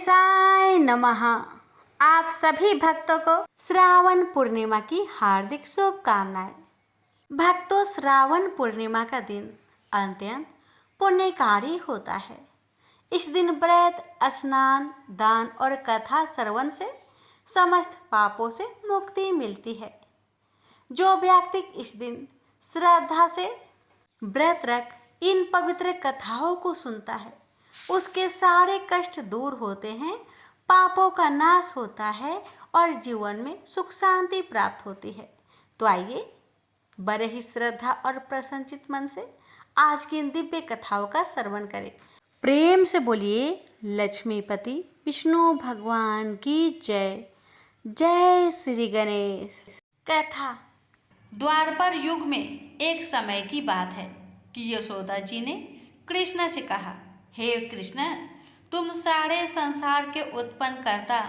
गणेशाय नमः। आप सभी भक्तों को श्रावण पूर्णिमा की हार्दिक शुभकामनाएं। भक्तों, श्रावण पूर्णिमा का दिन अत्यंत पुण्यकारी होता है। इस दिन व्रत, स्नान, दान और कथा श्रवण से समस्त पापों से मुक्ति मिलती है। जो व्यक्ति इस दिन श्रद्धा से व्रत रख इन पवित्र कथाओं को सुनता है, उसके सारे कष्ट दूर होते हैं, पापों का नाश होता है और जीवन में सुख शांति प्राप्त होती है। तो आइए बड़े ही श्रद्धा और प्रसन्नचित मन से आज की इन दिव्य कथाओं का श्रवण करें। प्रेम से बोलिए लक्ष्मीपति विष्णु भगवान की जय। जय श्री गणेश। कथा। द्वापर युग में एक समय की बात है कि यशोदा जी ने कृष्ण से कहा, हे कृष्ण, तुम सारे संसार के उत्पन्न करता,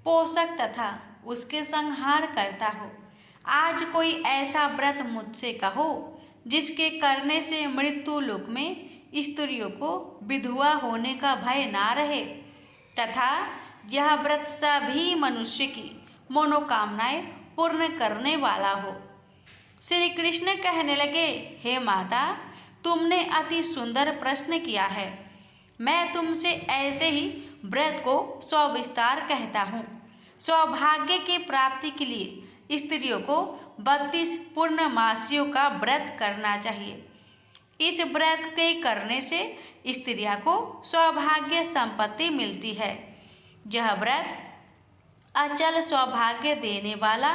पोषक तथा उसके संहार करता हो। आज कोई ऐसा व्रत मुझसे कहो जिसके करने से मृत्यु लोक में स्त्रियों को विधवा होने का भय ना रहे तथा यह व्रत सभी मनुष्य की मनोकामनाएं पूर्ण करने वाला हो। श्री कृष्ण कहने लगे, हे माता, तुमने अति सुंदर प्रश्न किया है। मैं तुमसे ऐसे ही व्रत को सविस्तार कहता हूँ। सौभाग्य की प्राप्ति के लिए स्त्रियों को 32 पूर्णमासियों का व्रत करना चाहिए। इस व्रत के करने से स्त्रियों को सौभाग्य संपत्ति मिलती है। यह व्रत अचल सौभाग्य देने वाला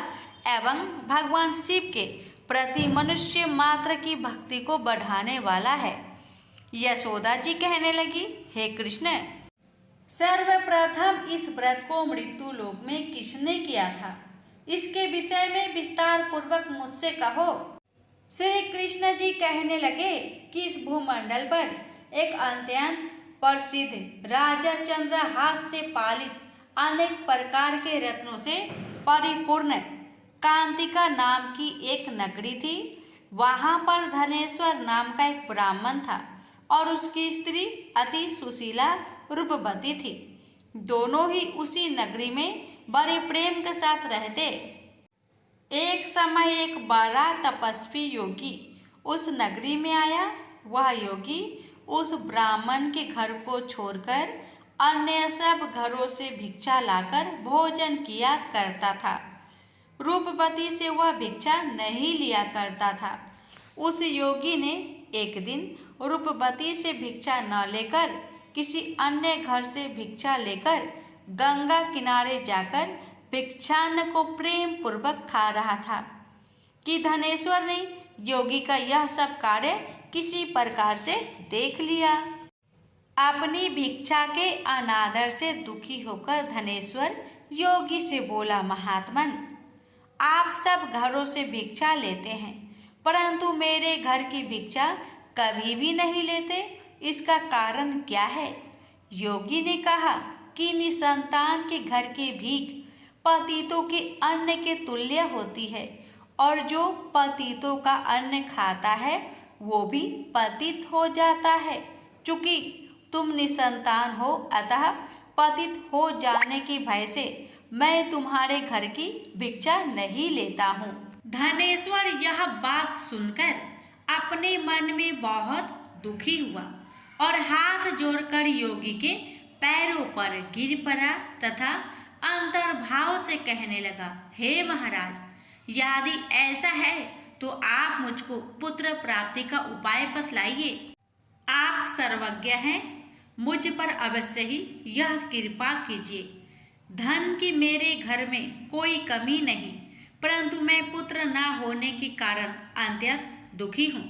एवं भगवान शिव के प्रति मनुष्य मात्र की भक्ति को बढ़ाने वाला है। यशोदा जी कहने लगी, हे कृष्ण, सर्वप्रथम इस व्रत को मृत्यु लोक में किसने किया था, इसके विषय में विस्तार पूर्वक मुझसे कहो। श्री कृष्ण जी कहने लगे कि इस भूमंडल पर एक अत्यंत प्रसिद्ध राजा चंद्रहास से पालित अनेक प्रकार के रत्नों से परिपूर्ण कांतिका नाम की एक नगरी थी। वहां पर धनेश्वर नाम का एक ब्राह्मण था और उसकी स्त्री अति सुशीला रूपवती थी। दोनों ही उसी नगरी में बड़े प्रेम के साथ रहते। एक समय एक बड़ा तपस्वी योगी उस नगरी में आया। वह योगी उस ब्राह्मण के घर को छोड़कर अन्य सब घरों से भिक्षा लाकर भोजन किया करता था। रूपवती से वह भिक्षा नहीं लिया करता था। उस योगी ने एक दिन रूपवती से भिक्षा न लेकर किसी अन्य घर से भिक्षा लेकर गंगा किनारे जाकर भिक्षान्न को प्रेम पूर्वक खा रहा था कि धनेश्वर ने योगी का यह सब कार्य किसी प्रकार से देख लिया। अपनी भिक्षा के अनादर से दुखी होकर धनेश्वर योगी से बोला, महात्मन, आप सब घरों से भिक्षा लेते हैं परंतु मेरे घर की भिक्षा कभी भी नहीं लेते, इसका कारण क्या है? योगी ने कहा कि निसंतान के घर की भीख पतितों के अन्न के तुल्य होती है और जो पतितों का अन्न खाता है वो भी पतित हो जाता है। चूंकि तुम निसंतान हो अतः पतित हो जाने के भय से मैं तुम्हारे घर की भिक्षा नहीं लेता हूँ। धनेश्वर यह बात सुनकर अपने मन में बहुत दुखी हुआ और हाथ जोड़कर योगी के पैरों पर गिर पड़ा तथा अंतर्भाव से कहने लगा, हे महाराज, यदि ऐसा है तो आप मुझको पुत्र प्राप्ति का उपाय बतलाइए। आप सर्वज्ञ हैं, मुझ पर अवश्य ही यह कृपा कीजिए। धन की मेरे घर में कोई कमी नहीं परंतु मैं पुत्र न होने के कारण अत्यंत दुखी हूँ।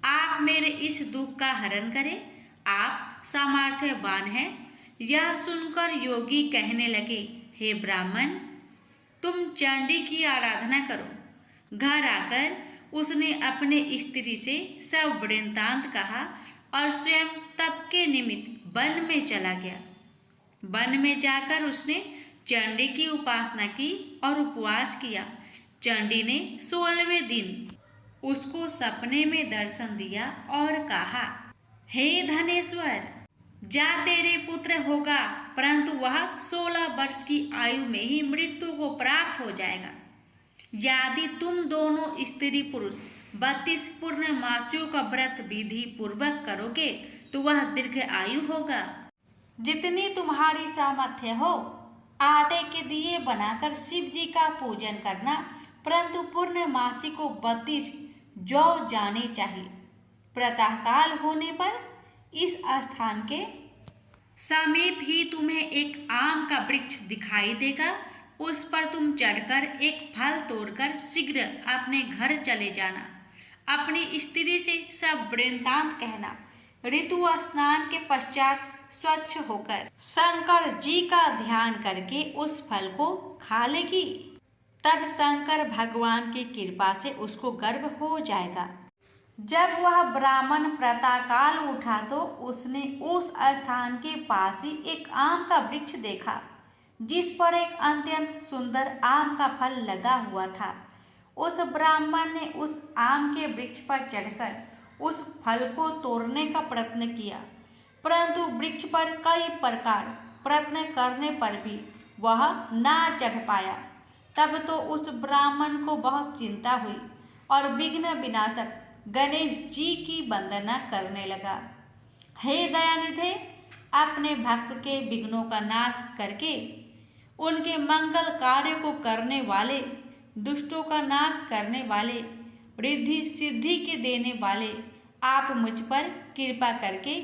आप मेरे इस दुख का हरण करें, आप सामर्थ्यवान हैं। यह सुनकर योगी कहने लगे, हे ब्राह्मण, तुम चंडी की आराधना करो। घर आकर उसने अपने स्त्री से सब वृत्तांत कहा और स्वयं तप के निमित्त वन में चला गया। वन में जाकर उसने चंडी की उपासना की और उपवास किया। चंडी ने 16वें दिन उसको सपने में दर्शन दिया और कहा, हे धनेश्वर, जा तेरे पुत्र होगा, परंतु वह 16 वर्ष की आयु में ही मृत्यु को प्राप्त हो जाएगा। यदि तुम दोनों स्त्री पुरुष 32 पूर्णमासियों का व्रत विधि पूर्वक करोगे तो वह दीर्घ आयु होगा। जितनी तुम्हारी सामर्थ्य हो आटे के दिए बनाकर शिव जी का पूजन करना, परंतु पूर्णमासी को 32 जौ जाने चाहिए। प्रातःकाल होने पर इस स्थान के समीप ही तुम्हें एक आम का वृक्ष दिखाई देगा। उस पर तुम चढ़कर एक फल तोड़कर शीघ्र अपने घर चले जाना। अपनी स्त्री से सब वृत्तांत कहना। ऋतु स्नान के पश्चात स्वच्छ होकर शंकर जी का ध्यान करके उस फल को खा लेगी। तब शंकर भगवान की कृपा से उसको गर्भ हो जाएगा। जब वह ब्राह्मण प्रातःकाल उठा तो उसने उस स्थान के पास ही एक आम का वृक्ष देखा, जिस पर एक अत्यंत सुंदर आम का फल लगा हुआ था। उस ब्राह्मण ने उस आम के वृक्ष पर चढ़कर उस फल को तोड़ने का प्रयत्न किया, परंतु वृक्ष पर कई प्रकार प्रयत्न करने पर भी वह ना चढ़ पाया। तब तो उस ब्राह्मण को बहुत चिंता हुई और विघ्न विनाशक गणेश जी की वंदना करने लगा। हे दयानिधे, अपने भक्त के विघ्नों का नाश करके उनके मंगल कार्य को करने वाले, दुष्टों का नाश करने वाले, रिद्धि सिद्धि के देने वाले, आप मुझ पर कृपा करके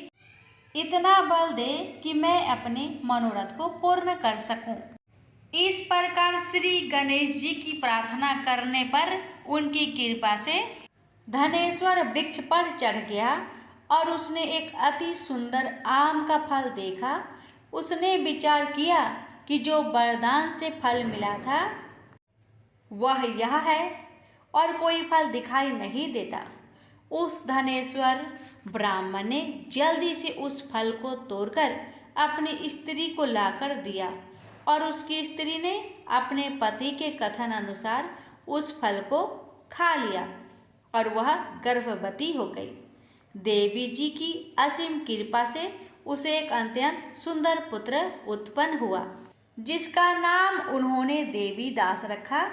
इतना बल दे कि मैं अपने मनोरथ को पूर्ण कर सकूं। इस प्रकार श्री गणेश जी की प्रार्थना करने पर उनकी कृपा से धनेश्वर वृक्ष पर चढ़ गया और उसने एक अति सुंदर आम का फल देखा। उसने विचार किया कि जो वरदान से फल मिला था वह यह है और कोई फल दिखाई नहीं देता। उस धनेश्वर ब्राह्मण ने जल्दी से उस फल को तोड़कर अपनी स्त्री को लाकर दिया और उसकी स्त्री ने अपने पति के कथन अनुसार उस फल को खा लिया और वह गर्भवती हो गई। देवी जी की असीम कृपा से उसे एक अत्यंत सुंदर पुत्र उत्पन्न हुआ, जिसका नाम उन्होंने देवी दास रखा।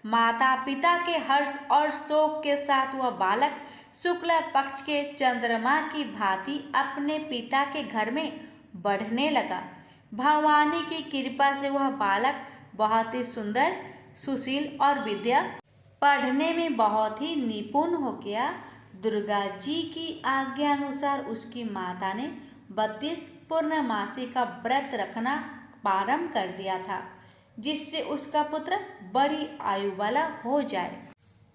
माता पिता के हर्ष और शोक के साथ वह बालक शुक्ल पक्ष के चंद्रमा की भांति अपने पिता के घर में बढ़ने लगा। भवानी की कृपा से वह बालक बहुत ही सुंदर, सुशील और विद्या पढ़ने में बहुत ही निपुण हो गया। दुर्गा जी की आज्ञा अनुसार उसकी माता ने 32 पूर्णमासी का व्रत रखना प्रारंभ कर दिया था, जिससे उसका पुत्र बड़ी आयु वाला हो जाए।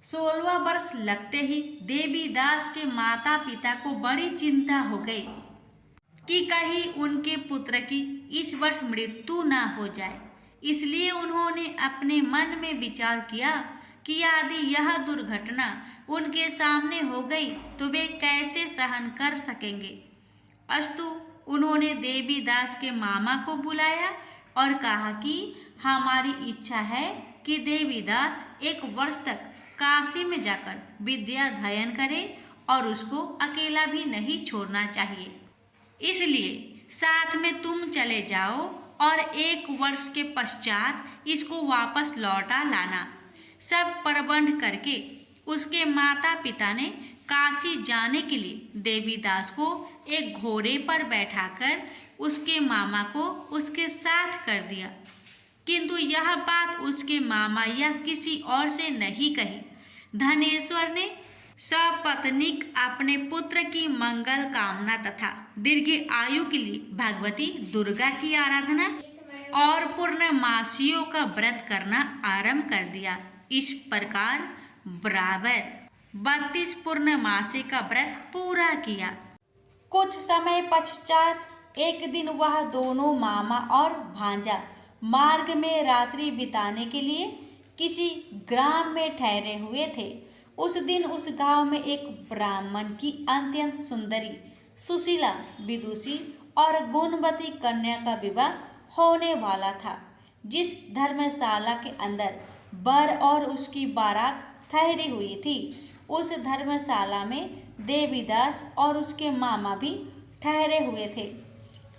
16वां वर्ष लगते ही देवी दास के माता पिता को बड़ी चिंता हो गई कि कहीं उनके पुत्र की इस वर्ष मृत्यु ना हो जाए। इसलिए उन्होंने अपने मन में विचार किया कि यदि यह दुर्घटना उनके सामने हो गई तो वे कैसे सहन कर सकेंगे। अस्तु उन्होंने देवी दास के मामा को बुलाया और कहा कि हमारी इच्छा है कि देवी दास 1 वर्ष तक काशी में जाकर विद्या अध्ययन करे और उसको अकेला भी नहीं छोड़ना चाहिए। इसलिए साथ में तुम चले जाओ और 1 वर्ष के पश्चात इसको वापस लौटा लाना। सब प्रबंध करके उसके माता पिता ने काशी जाने के लिए देवी दास को एक घोड़े पर बैठाकर उसके मामा को उसके साथ कर दिया, किंतु यह बात उसके मामा या किसी और से नहीं कही। धनेश्वर ने सपत्नीक अपने पुत्र की मंगल कामना तथा दीर्घ आयु के लिए भगवती दुर्गा की आराधना और पूर्णमासियों का व्रत करना आरंभ कर दिया। इस प्रकार बराबर 32 पूर्णमासी का व्रत पूरा किया। कुछ समय पश्चात एक दिन वह दोनों मामा और भांजा मार्ग में रात्रि बिताने के लिए किसी ग्राम में ठहरे हुए थे। उस दिन उस गांव में एक ब्राह्मण की अत्यंत सुंदरी, सुशीला, विदुषी और गुणवती कन्या का विवाह होने वाला था। जिस धर्मशाला के अंदर वर और उसकी बारात ठहरी हुई थी, उस धर्मशाला में देवीदास और उसके मामा भी ठहरे हुए थे।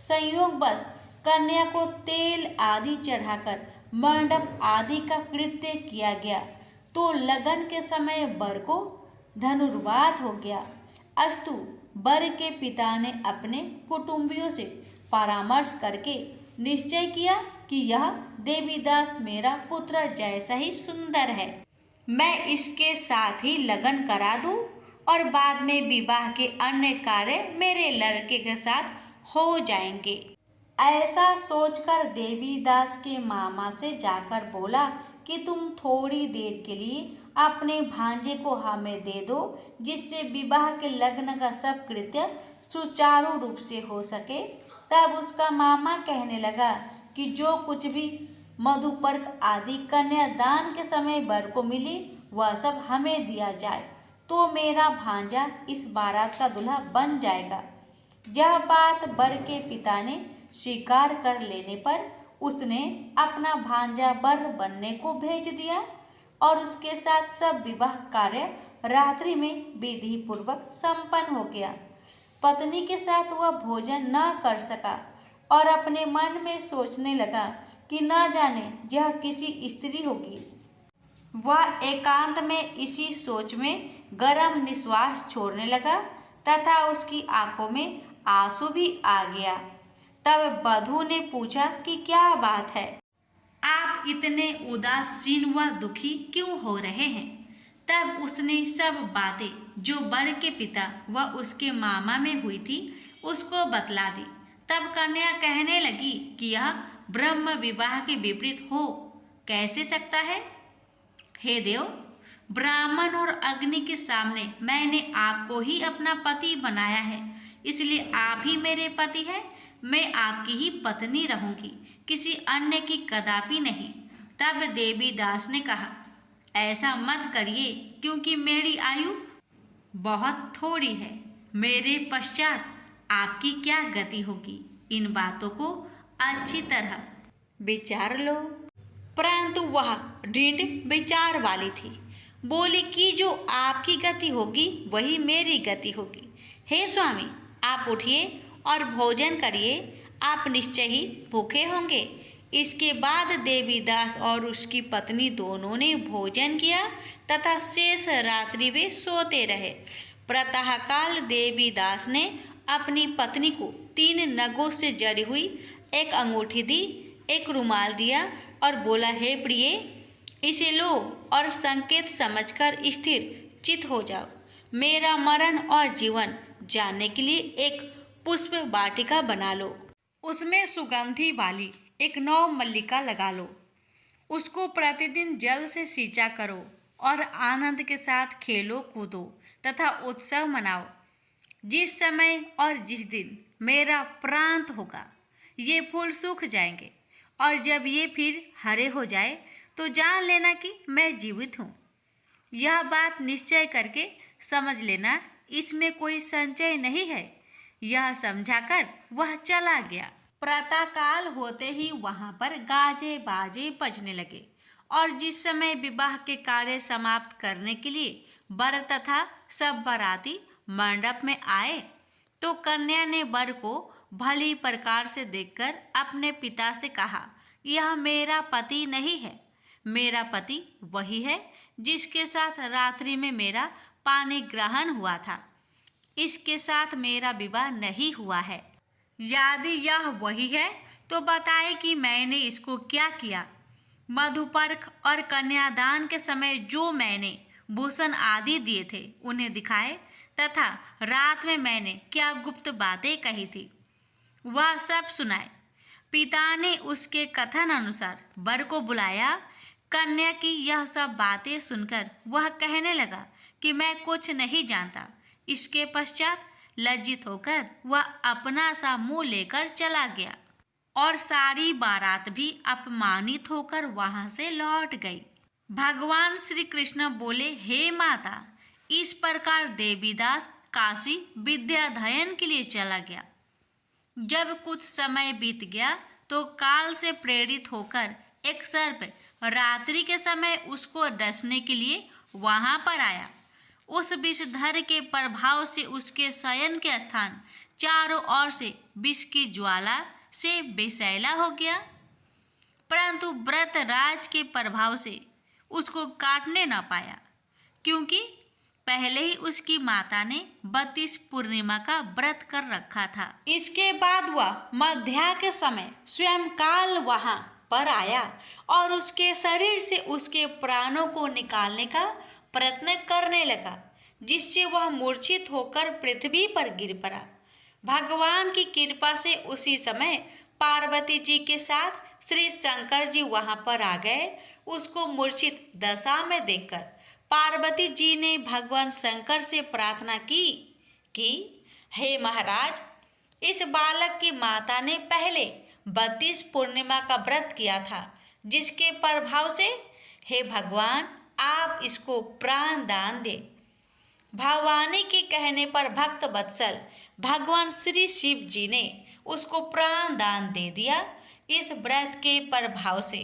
संयोगवश कन्या को तेल आदि चढ़ाकर मंडप आदि का कृत्य किया गया तो लगन के समय वर को धनुर्वात हो गया। अस्तु वर के पिता ने अपने कुटुंबियों से परामर्श करके निश्चय किया कि यह देवीदास मेरा पुत्र जैसा ही सुंदर है, मैं इसके साथ ही लगन करा दूं और बाद में विवाह के अन्य कार्य मेरे लड़के के साथ हो जाएंगे। ऐसा सोचकर देवीदास के मामा से जाकर बोला कि तुम थोड़ी देर के लिए अपने भांजे को हमें दे दो, जिससे विवाह के लग्न का सब कृत्य सुचारू रूप से हो सके। तब उसका मामा कहने लगा कि जो कुछ भी मधुपर्क आदि कन्यादान के समय वर को मिली वह सब हमें दिया जाए तो मेरा भांजा इस बारात का दूल्हा बन जाएगा। यह बात वर के पिता ने स्वीकार कर लेने पर उसने अपना भांजा वर बनने को भेज दिया और उसके साथ सब विवाह कार्य रात्रि में विधि पूर्वक संपन्न हो गया। पत्नी के साथ वह भोजन न कर सका और अपने मन में सोचने लगा कि न जाने यह किसी स्त्री होगी। वह एकांत में इसी सोच में गरम निश्वास छोड़ने लगा तथा उसकी आंखों में आंसू भी आ गया। तब वधू ने पूछा कि क्या बात है, आप इतने उदासीन व दुखी क्यों हो रहे हैं। तब उसने सब बातें जो वर के पिता व उसके मामा में हुई थी उसको बतला दी। तब कन्या कहने लगी कि यह ब्रह्म विवाह के विपरीत हो कैसे सकता है। हे देव, ब्राह्मण और अग्नि के सामने मैंने आपको ही अपना पति बनाया है, इसलिए आप ही मेरे पति हैं। मैं आपकी ही पत्नी रहूंगी, किसी अन्य की कदापि नहीं। तब देवीदास ने कहा, ऐसा मत करिए, क्योंकि मेरी आयु बहुत थोड़ी है। मेरे पश्चात आपकी क्या गति होगी, इन बातों को अच्छी तरह विचार लो। परंतु वह दृढ़ विचार वाली थी, बोली कि जो आपकी गति होगी वही मेरी गति होगी। हे स्वामी, आप उठिए और भोजन करिए, आप निश्चय ही भूखे होंगे। इसके बाद देवीदास और उसकी पत्नी दोनों ने भोजन किया तथा शेष रात्रि वे सोते रहे। प्रातःकाल देवीदास ने अपनी पत्नी को 3 नगों से जड़ी हुई एक अंगूठी दी, एक रुमाल दिया और बोला, हे प्रिय, इसे लो और संकेत समझकर स्थिर चित हो जाओ। मेरा मरण और जीवन जानने के लिए एक पुष्प वाटिका बना लो, उसमें सुगंधी वाली एक नौ मल्लिका लगा लो, उसको प्रतिदिन जल से सींचा करो और आनंद के साथ खेलो कूदो तथा उत्सव मनाओ। जिस समय और जिस दिन मेरा प्रांत होगा ये फूल सूख जाएंगे और जब ये फिर हरे हो जाए तो जान लेना कि मैं जीवित हूँ। यह बात निश्चय करके समझ लेना, इसमें कोई संचय नहीं है। यह समझाकर वह चला गया। प्रातःकाल होते ही वहां पर गाजे बाजे बजने लगे और जिस समय विवाह के कार्य समाप्त करने के लिए वर तथा सब बाराती मंडप में आए तो कन्या ने वर को भली प्रकार से देखकर अपने पिता से कहा, यह मेरा पति नहीं है, मेरा पति वही है जिसके साथ रात्रि में मेरा पानी ग्रहण हुआ था। इसके साथ मेरा विवाह नहीं हुआ है। यदि यह वही है तो बताए कि मैंने इसको क्या किया। मधुपर्क और कन्यादान के समय जो मैंने भूषण आदि दिए थे उन्हें दिखाए तथा रात में मैंने क्या गुप्त बातें कही थी वह सब सुनाए। पिता ने उसके कथन अनुसार वर को बुलाया। कन्या की यह सब बातें सुनकर वह कहने लगा कि मैं कुछ नहीं जानता। इसके पश्चात लज्जित होकर वह अपना सा मुंह लेकर चला गया और सारी बारात भी अपमानित होकर वहां से लौट गई। भगवान श्री कृष्ण बोले, हे माता, इस प्रकार देवीदास काशी विद्याध्ययन के लिए चला गया। जब कुछ समय बीत गया तो काल से प्रेरित होकर एक सर्प रात्रि के समय उसको डसने के लिए वहां पर आया। उस विषधर के प्रभाव से उसके शयन के स्थान चारों ओर से विष की ज्वाला से बेसैला हो गया, परंतु व्रत राज के प्रभाव से उसको काटने न पाया, क्योंकि पहले ही उसकी माता ने 32 पूर्णिमा का व्रत कर रखा था। इसके बाद वह मध्या के समय स्वयं काल वहां पर आया और उसके शरीर से उसके प्राणों को निकालने का प्रयत्न करने लगा, जिससे वह मूर्छित होकर पृथ्वी पर गिर पड़ा। भगवान की कृपा से उसी समय पार्वती जी के साथ श्री शंकर जी वहां पर आ गए। उसको मूर्छित दशा में देखकर पार्वती जी ने भगवान शंकर से प्रार्थना की कि हे महाराज, इस बालक की माता ने पहले 32 पूर्णिमा का व्रत किया था, जिसके प्रभाव से हे भगवान आप इसको प्राण दान दे। भवानी के कहने पर भक्त वत्सल भगवान श्री शिव जी ने उसको प्राण दान दे दिया। इस व्रत के प्रभाव से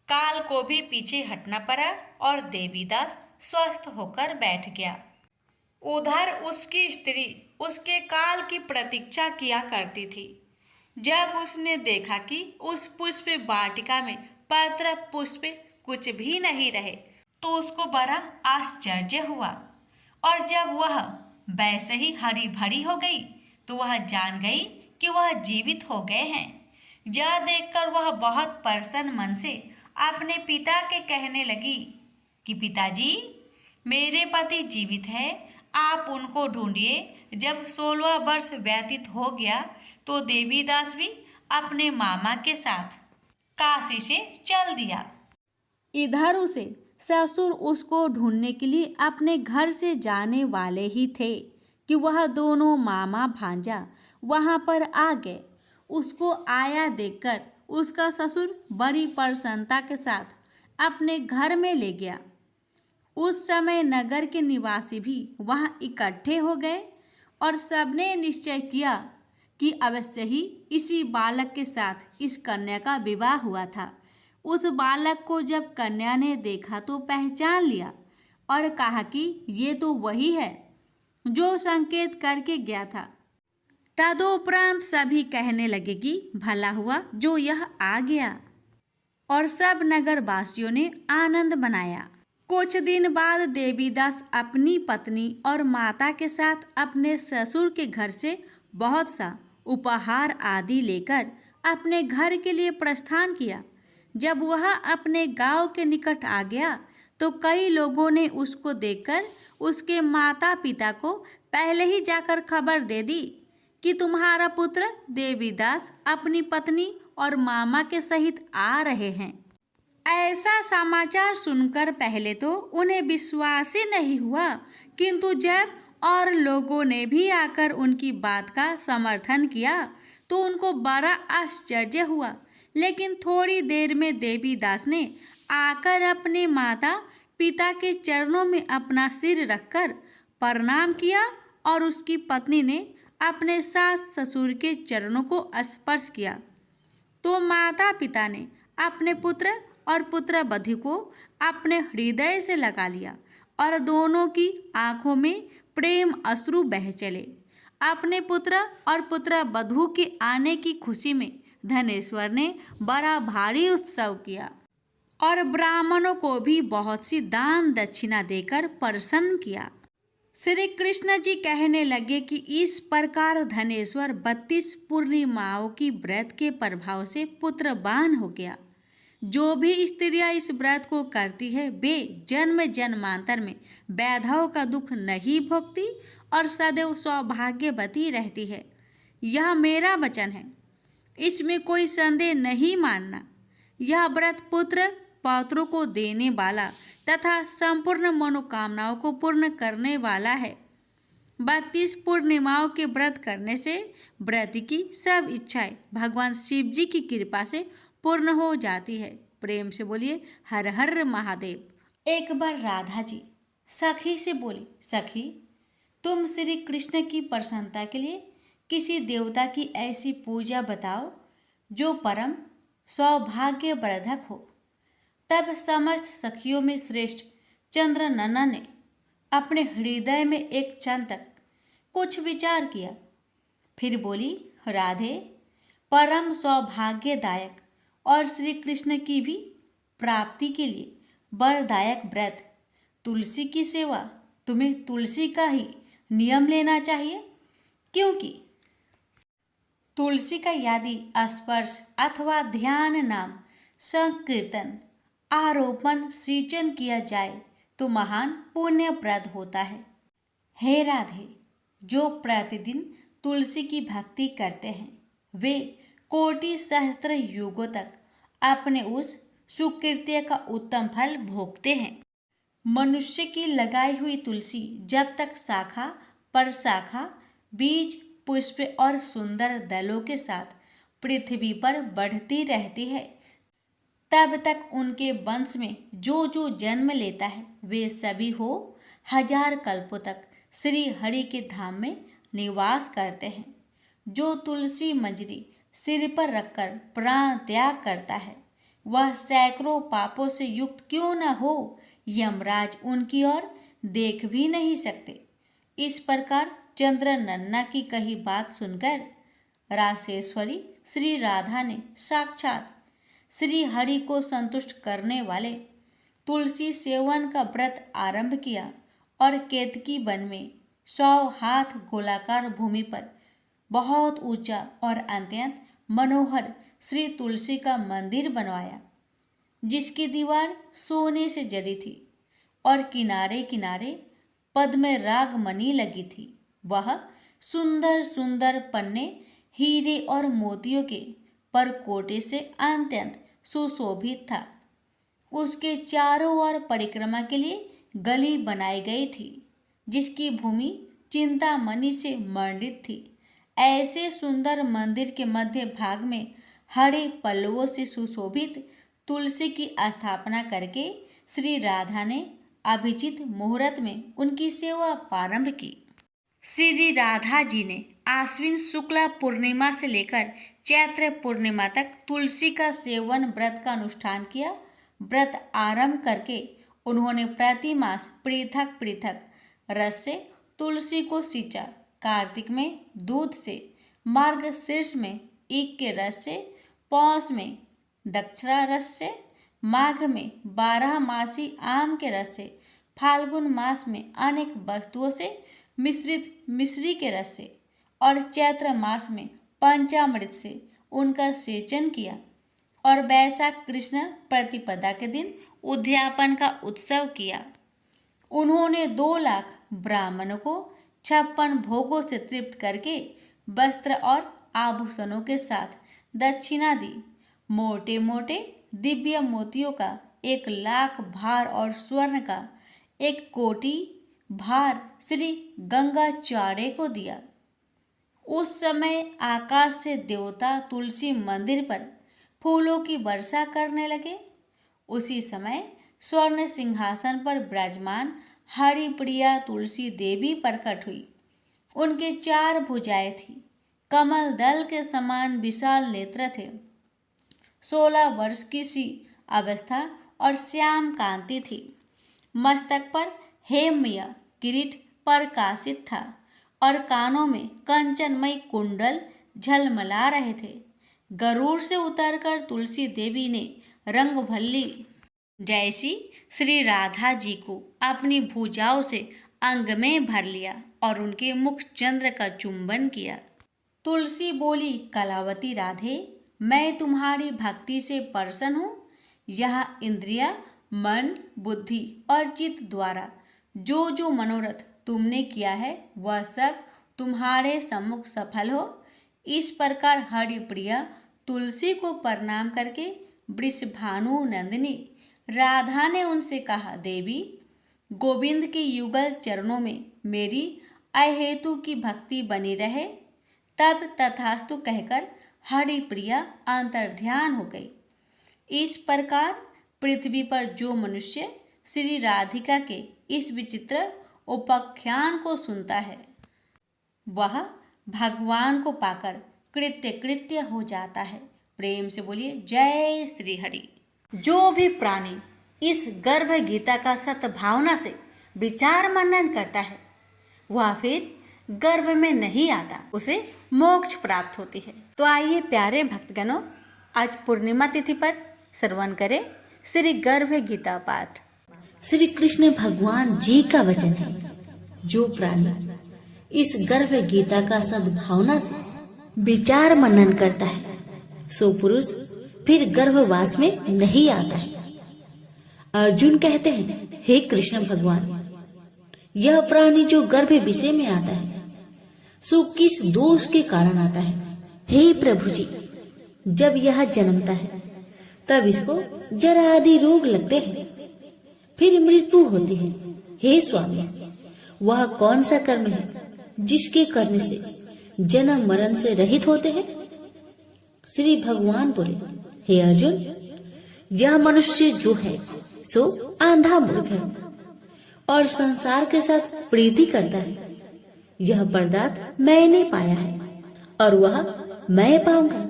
काल को भी पीछे हटना पड़ा और देवीदास स्वस्थ होकर बैठ गया। उधर उसकी स्त्री उसके काल की प्रतीक्षा किया करती थी। जब उसने देखा कि उस पुष्प वाटिका में पत्र पुष्प कुछ भी नहीं रहे, तो उसको बड़ा आश्चर्य हुआ, और जब वह वैसे ही हरी भरी हो गई तो वह जान गई कि वह जीवित हो गए हैं। यह देखकर वह बहुत प्रसन्न मन से अपने पिता के कहने लगी कि पिताजी, मेरे पति जीवित है, आप उनको ढूंढिए। जब 16 वर्ष व्यतीत हो गया तो देवीदास भी अपने मामा के साथ काशी से चल दिया। इधर उसे ससुर उसको ढूंढने के लिए अपने घर से जाने वाले ही थे कि वह दोनों मामा भांजा वहां पर आ गए। उसको आया देखकर उसका ससुर बड़ी प्रसन्नता के साथ अपने घर में ले गया। उस समय नगर के निवासी भी वहां इकट्ठे हो गए और सबने निश्चय किया कि अवश्य ही इसी बालक के साथ इस कन्या का विवाह हुआ था। उस बालक को जब कन्या ने देखा तो पहचान लिया और कहा कि ये तो वही है जो संकेत करके गया था। तदुपरांत सभी कहने लगे कि भला हुआ जो यह आ गया, और सब नगर वासियों ने आनंद मनाया। कुछ दिन बाद देवीदास अपनी पत्नी और माता के साथ अपने ससुर के घर से बहुत सा उपहार आदि लेकर अपने घर के लिए प्रस्थान किया। जब वह अपने गांव के निकट आ गया तो कई लोगों ने उसको देखकर उसके माता पिता को पहले ही जाकर खबर दे दी कि तुम्हारा पुत्र देवीदास अपनी पत्नी और मामा के सहित आ रहे हैं। ऐसा समाचार सुनकर पहले तो उन्हें विश्वास ही नहीं हुआ, किंतु जब और लोगों ने भी आकर उनकी बात का समर्थन किया तो उनको बड़ा आश्चर्य हुआ। लेकिन थोड़ी देर में देवीदास ने आकर अपने माता पिता के चरणों में अपना सिर रखकर प्रणाम किया और उसकी पत्नी ने अपने सास ससुर के चरणों को स्पर्श किया तो माता पिता ने अपने पुत्र और पुत्र वधू को अपने हृदय से लगा लिया और दोनों की आंखों में प्रेम अश्रु बह चले। अपने पुत्र और पुत्र वधू के आने की खुशी में धनेश्वर ने बड़ा भारी उत्सव किया और ब्राह्मणों को भी बहुत सी दान दक्षिणा देकर प्रसन्न किया। श्री कृष्ण जी कहने लगे कि इस प्रकार धनेश्वर 32 पूर्णिमाओं की व्रत के प्रभाव से पुत्रवान हो गया। जो भी स्त्रियां इस व्रत को करती है वे जन्म जन्मांतर में वैधव का दुख नहीं भोगती और सदैव सौभाग्यवती रहती है। यह मेरा वचन है, इसमें कोई संदेह नहीं मानना। यह व्रत पुत्र पौत्रों को देने वाला तथा संपूर्ण मनोकामनाओं को पूर्ण करने वाला है। 32 पूर्णिमाओं के व्रत करने से व्रत की सब इच्छाएं भगवान शिव जी की कृपा से पूर्ण हो जाती है। प्रेम से बोलिए हर हर महादेव। एक बार राधा जी सखी से बोली, सखी तुम श्री कृष्ण की प्रसन्नता के लिए किसी देवता की ऐसी पूजा बताओ जो परम सौभाग्यवर्धक हो। तब समस्त सखियों में श्रेष्ठ चंद्रनंदन ने अपने हृदय में एक क्षण तक कुछ विचार किया, फिर बोली, राधे, परम सौभाग्यदायक और श्री कृष्ण की भी प्राप्ति के लिए वरदायक व्रत तुलसी की सेवा, तुम्हें तुलसी का ही नियम लेना चाहिए, क्योंकि तुलसी का यदि स्पर्श अथवा ध्यान, नाम, संकीर्तन, आरोपण, सिंचन किया जाए तो महान पुण्यप्रद होता है। हे राधे, जो प्रतिदिन तुलसी की भक्ति करते हैं वे कोटि सहस्त्र युगों तक अपने उस सुकृत्य का उत्तम फल भोगते हैं। मनुष्य की लगाई हुई तुलसी जब तक शाखा प्रशाखा, बीज, पुष्प और सुंदर दलों के साथ पृथ्वी पर बढ़ती रहती है, तब तक उनके वंश में जो जो जन्म लेता है वे सभी हो हजार कल्पों तक श्री हरि के धाम में निवास करते हैं। जो तुलसी मंजरी सिर पर रखकर प्राण त्याग करता है वह सैकड़ों पापों से युक्त क्यों न हो, यमराज उनकी ओर देख भी नहीं सकते। इस प्रकार चंद्र नन्ना की कही बात सुनकर रासेश्वरी श्री राधा ने साक्षात श्री हरि को संतुष्ट करने वाले तुलसी सेवन का व्रत आरंभ किया और केतकी वन में 100 हाथ गोलाकार भूमि पर बहुत ऊंचा और अत्यंत मनोहर श्री तुलसी का मंदिर बनवाया, जिसकी दीवार सोने से जड़ी थी और किनारे किनारे पद्म राग मणि लगी थी। वह सुंदर सुंदर पन्ने हीरे और मोतियों के परकोटे से अत्यंत सुशोभित था। उसके चारों ओर परिक्रमा के लिए गली बनाई गई थी, जिसकी भूमि चिंतामणि से मंडित थी। ऐसे सुंदर मंदिर के मध्य भाग में हरे पल्लवों से सुशोभित तुलसी की स्थापना करके श्री राधा ने अभिजित मुहूर्त में उनकी सेवा प्रारंभ की। श्री राधा जी ने आश्विन शुक्ला पूर्णिमा से लेकर चैत्र पूर्णिमा तक तुलसी का सेवन व्रत का अनुष्ठान किया। व्रत आरंभ करके उन्होंने प्रति मास पृथक पृथक रस से तुलसी को सींचा। कार्तिक में दूध से, मार्गशीर्ष में ईख के रस से, पौष में दक्षरा रस से, माघ में 12 मासी आम के रस से, फाल्गुन मास में अनेक वस्तुओं से मिश्रित मिश्री के रस से और चैत्र मास में पंचामृत से उनका सेचन किया और वैशाख कृष्ण प्रतिपदा के दिन उद्यापन का उत्सव किया। उन्होंने 2 लाख ब्राह्मणों को 56 भोगों से तृप्त करके वस्त्र और आभूषणों के साथ दक्षिणा दी। मोटे मोटे दिव्य मोतियों का 1 लाख भार और स्वर्ण का 1 कोटि भार श्री गंगाचार्य को दिया। उस समय आकाश से देवता तुलसी मंदिर पर फूलों की वर्षा करने लगे। उसी समय स्वर्ण सिंहासन पर विराजमान हरिप्रिया तुलसी देवी प्रकट हुई। उनके 4 भुजाएं थी, कमल दल के समान विशाल नेत्र थे, 16 वर्ष की सी अवस्था और श्याम कांति थी। मस्तक पर हेमय किरीट प्रकाशित था और कानों में कंचनमय कुंडल झलमला रहे थे। गरुड़ से उतरकर तुलसी देवी ने रंगभल्ली जैसी श्री राधा जी को अपनी भुजाओं से अंग में भर लिया और उनके मुख चंद्र का चुंबन किया। तुलसी बोली, कलावती राधे, मैं तुम्हारी भक्ति से प्रसन्न हूँ। यह इंद्रिया, मन, बुद्धि और चित्त द्वारा जो जो मनोरथ तुमने किया है वह सब तुम्हारे सम्मुख सफल हो। इस प्रकार हरिप्रिया तुलसी को प्रणाम करके वृषभानु नंदिनी राधा ने उनसे कहा, देवी, गोविंद के युगल चरणों में मेरी अहेतु की भक्ति बनी रहे। तब तथास्तु कहकर हरिप्रिया अंतर्ध्यान हो गई। इस प्रकार पृथ्वी पर जो मनुष्य श्री राधिका के इस विचित्र उपाख्यान को सुनता है वह भगवान को पाकर कृत्य कृत्य हो जाता है। प्रेम से बोलिए जय श्री हरि। जो भी प्राणी इस गर्भ गीता का सत्भावना से विचार मनन करता है वह फिर गर्भ में नहीं आता उसे मोक्ष प्राप्त होती है। तो आइए प्यारे भक्तगणों, आज पूर्णिमा तिथि पर श्रवण करें श्री गर्भ गीता पाठ। श्री कृष्ण भगवान जी का वचन है, जो प्राणी इस गर्भ गीता का सद्भावना से विचार मनन करता है, सो पुरुष फिर गर्भवास में नहीं आता है। अर्जुन कहते हैं, हे कृष्ण भगवान, यह प्राणी जो गर्भ विषय में आता है, सो किस दोष के कारण आता है? हे प्रभु जी, जब यह जन्मता है तब इसको जरा आदि रोग लगते हैं, फिर मृत्यु होती है। हे स्वामी, वह कौन सा कर्म है जिसके करने से जन्म मरण से रहित होते हैं? श्री भगवान बोले, हे अर्जुन, यह मनुष्य जो है सो आंधा मूर्ख है और संसार के साथ प्रीति करता है। यह पदार्थ मैंने पाया है और वह मैं पाऊंगा,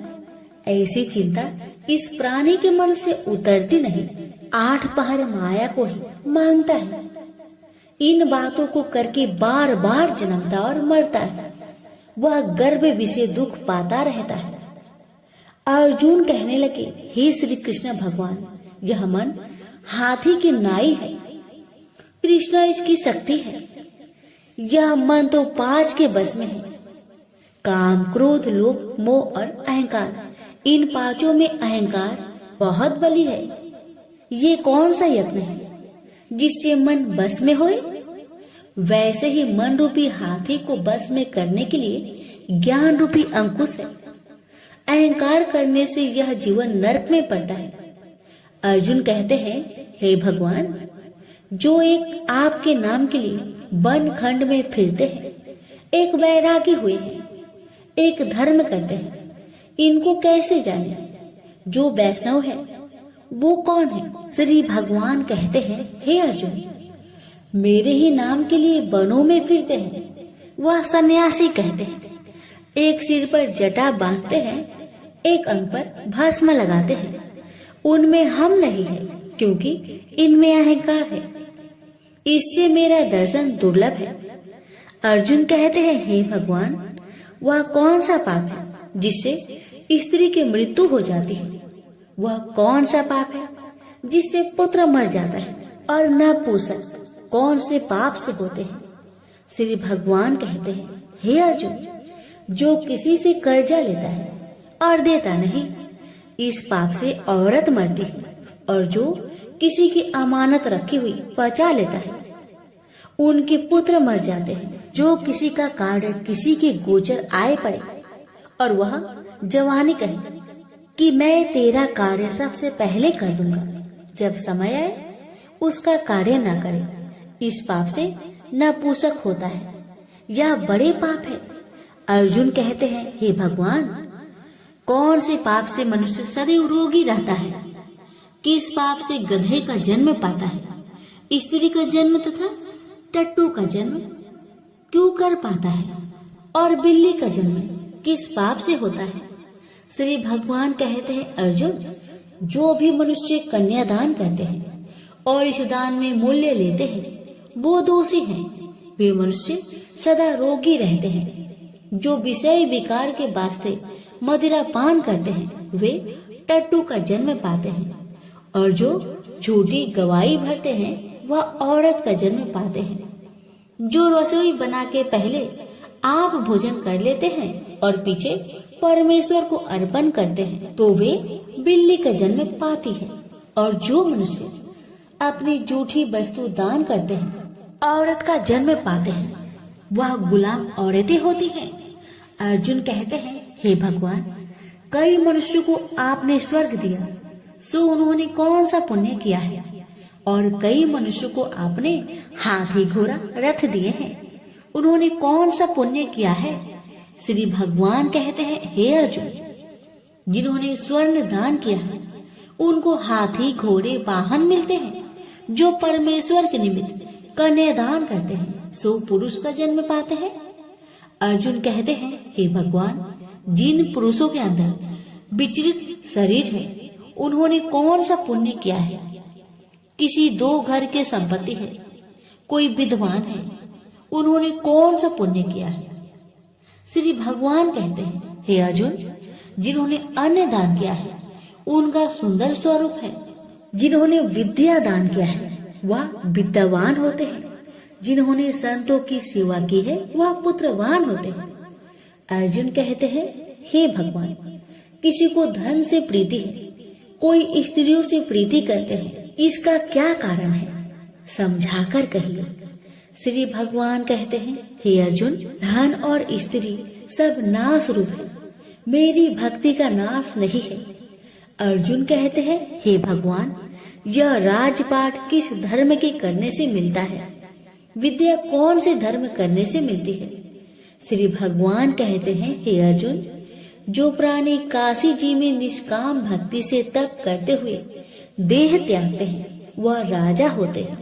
ऐसी चिंता इस प्राणी के मन से उतरती नहीं। 8 पहर माया को ही मांगता है। इन बातों को करके बार बार जन्मता और मरता है। वह गर्भ विषय दुख पाता रहता है। अर्जुन कहने लगे, हे श्री कृष्ण भगवान, यह मन हाथी की नाई है, कृष्णा इसकी शक्ति है। यह मन तो 5 के बस में है, काम, क्रोध, लोभ, मोह और अहंकार। इन 5 में अहंकार बहुत बली है। ये कौन सा यत्न है जिससे मन बस में होए? वैसे ही मन रूपी हाथी को बस में करने के लिए ज्ञान रूपी अंकुश है। अहंकार करने से यह जीवन नरक में पड़ता है। अर्जुन कहते हैं, हे भगवान, जो एक आपके नाम के लिए वन खंड में फिरते हैं, एक वैरागी हुए हैं, एक धर्म करते हैं, इनको कैसे जाने? जो वैष्णव है वो कौन है? श्री भगवान कहते हैं, हे अर्जुन, मेरे ही नाम के लिए वनों में फिरते हैं, वह सन्यासी कहते हैं। एक सिर पर जटा बांधते हैं, एक अंग पर भस्म लगाते हैं। उनमें हम नहीं है, क्योंकि इनमें अहंकार है। इससे मेरा दर्शन दुर्लभ है। अर्जुन कहते हैं, हे भगवान, वह कौन सा पाप है जिससे स्त्री की मृत्यु हो जाती है? वह कौन सा पाप है जिससे पुत्र मर जाता है? और नपुंसक कौन से पाप से होते हैं? श्री भगवान कहते हैं, हे अर्जुन, जो किसी से कर्जा लेता है और देता नहीं, इस पाप से औरत मरती है। और जो किसी की अमानत रखी हुई बचा लेता है, उनके पुत्र मर जाते हैं। जो किसी का कार्य किसी के गोचर आए पड़े और वह जवानी कहे कि मैं तेरा कार्य सबसे पहले कर दूंगा, जब समय आए उसका कार्य न करे, इस पाप से नपुंसक होता है। यह बड़े पाप है। अर्जुन कहते हैं, हे भगवान, कौन से पाप से मनुष्य सदैव रोगी रहता है? किस पाप से गधे का जन्म पाता है, स्त्री का जन्म तथा टट्टू का जन्म क्यों कर पाता है, और बिल्ली का जन्म किस पाप से होता है? श्री भगवान कहते हैं, अर्जुन, जो भी मनुष्य कन्यादान करते हैं और इस दान में मूल्य लेते हैं, वो दोषी हैं। वे मनुष्य सदा रोगी रहते हैं। जो विषय विकार के वास्ते मदिरा पान करते हैं, वे टट्टू का जन्म पाते हैं। और जो झूठी गवाही भरते हैं, वह औरत का जन्म पाते हैं। जो रसोई बना के पहले आप भोजन कर लेते हैं और पीछे परमेश्वर को अर्पण करते हैं, तो वे बिल्ली का जन्म पाती है। और जो मनुष्य अपनी झूठी वस्तु दान करते हैं, औरत का जन्म पाते हैं, वह गुलाम औरतें होती हैं। अर्जुन कहते हैं, हे भगवान, कई मनुष्यों को आपने स्वर्ग दिया, सो उन्होंने कौन सा पुण्य किया है? और कई मनुष्यों को आपने हाथी, घोड़ा, रथ दिए हैं, उन्होंने कौन सा पुण्य किया है? श्री भगवान कहते हैं, हे अर्जुन, जिन्होंने स्वर्ण दान किया है, उनको हाथी, घोड़े, वाहन मिलते हैं। जो परमेश्वर के निमित्त कन्यादान करते हैं, सो पुरुष का जन्म पाते हैं। अर्जुन कहते हैं, हे भगवान, जिन पुरुषों के अंदर विचलित शरीर है, उन्होंने कौन सा पुण्य किया है? किसी 2 घर के संपत्ति है, कोई विद्वान है, उन्होंने कौन सा पुण्य किया है? श्री भगवान कहते हैं, हे अर्जुन, जिन्होंने अन्न दान किया है उनका सुंदर स्वरूप है। जिन्होंने विद्या दान किया है वह विद्यावान होते हैं। जिन्होंने संतों की सेवा की है वह पुत्रवान होते हैं। अर्जुन कहते हैं, हे भगवान, किसी को धन से प्रीति है, कोई स्त्रियों से प्रीति करते हैं, इसका क्या कारण है? समझाकर कहिए। श्री भगवान कहते हैं, हे अर्जुन, धन और स्त्री सब नाश रूप है, मेरी भक्ति का नाश नहीं है। अर्जुन कहते हैं, हे भगवान, यह राजपाट किस धर्म के करने से मिलता है? विद्या कौन से धर्म करने से मिलती है? श्री भगवान कहते हैं, हे अर्जुन, जो प्राणी काशी जी में निष्काम भक्ति से तप करते हुए देह त्यागते हैं वह राजा होते हैं,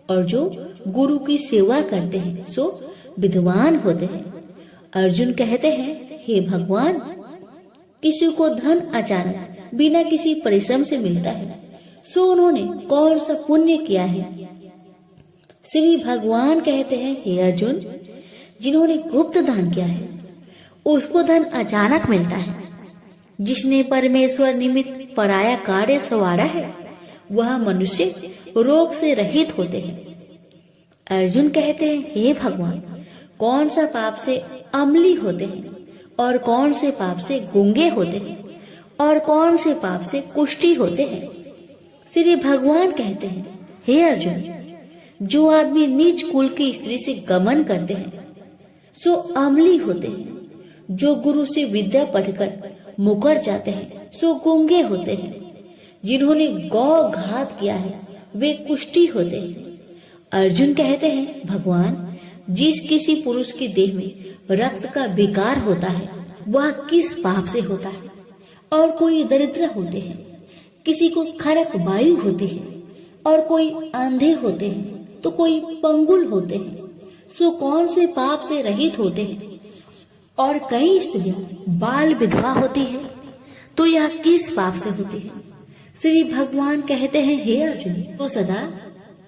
और जो गुरु की सेवा करते हैं सो विद्वान होते हैं। अर्जुन कहते हैं, हे भगवान, किसी को धन अचानक बिना किसी परिश्रम से मिलता है, सो उन्होंने कौन सा पुण्य किया है? श्री भगवान कहते हैं, हे अर्जुन, जिन्होंने गुप्त दान किया है उसको धन अचानक मिलता है। जिसने परमेश्वर निमित्त पराया कार्य संवारा है वह मनुष्य रोग से रहित होते हैं। अर्जुन कहते हैं, हे भगवान, कौन सा पाप से अम्ली होते हैं और कौन से पाप से गूंगे होते हैं और कौन से पाप से कुष्ठी होते हैं? श्री भगवान कहते हैं, हे अर्जुन, जो आदमी नीच कुल की स्त्री से गमन करते हैं सो अम्ली होते हैं। जो गुरु से विद्या पढ़कर मुकर जाते हैं सो गूंगे होते हैं। जिन्होंने गौ घात किया है वे कुष्ठी होते हैं। अर्जुन कहते हैं, भगवान, जिस किसी पुरुष के देह में रक्त का विकार होता है वह किस पाप से होता है? और कोई दरिद्र होते हैं, किसी को खरक वायु होती है, और कोई अंधे होते हैं तो कोई पंगुल होते हैं, सो कौन से पाप से रहित होते हैं? और कई स्त्रियां बाल विधवा होती है तो यह किस पाप से होती है? श्री भगवान कहते हैं, हे अर्जुन, तो सदा